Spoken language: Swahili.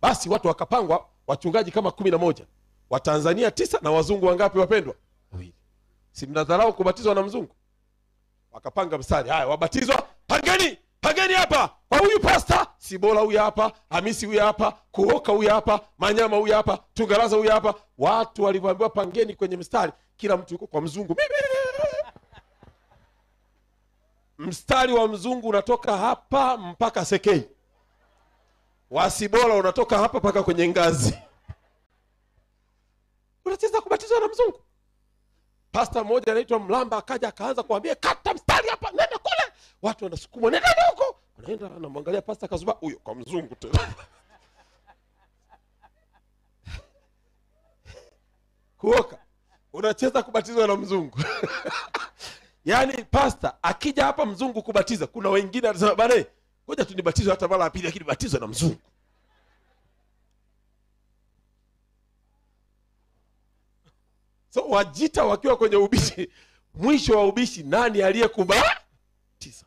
Basi watu wakapangwa, wachungaji kama 11, wa Tanzania 9 na wazungu wangapi wapendwa? 2. Si mnadharau kubatizwa na mzungu? Wakapanga mstari, haya wabatizwa, pangeni hapa kwa huyu pasta, Sibola huyu hapa, Hamisi huyu hapa, Kuoka huyu hapa, Manyama huyu hapa, Tungaraza huyu hapa. Watu walivyoambiwa pangeni kwenye mstari, kila mtu yuko kwa mzungu. Mstari wa mzungu unatoka hapa mpaka Sekei, wa Sibola unatoka hapa mpaka kwenye ngazi. Unacheza kubatizwa na mzungu. Pasta mmoja anaitwa Mlamba akaja akaanza kuambia, kata mstari hapa, nenda kule. Watu wanasukuma, nenda huko. Anaenda anamwangalia pasta Kazuba, huyo kwa mzungu tena. Kuoka, unacheza kubatizwa na mzungu. Yaani pasta akija hapa mzungu kubatiza, kuna wengine anasema bana, ngoja tu nibatizwe hata mara ya pili, lakini batizwe na mzungu. So wajita wakiwa kwenye ubishi, mwisho wa ubishi nani aliyekubatiza?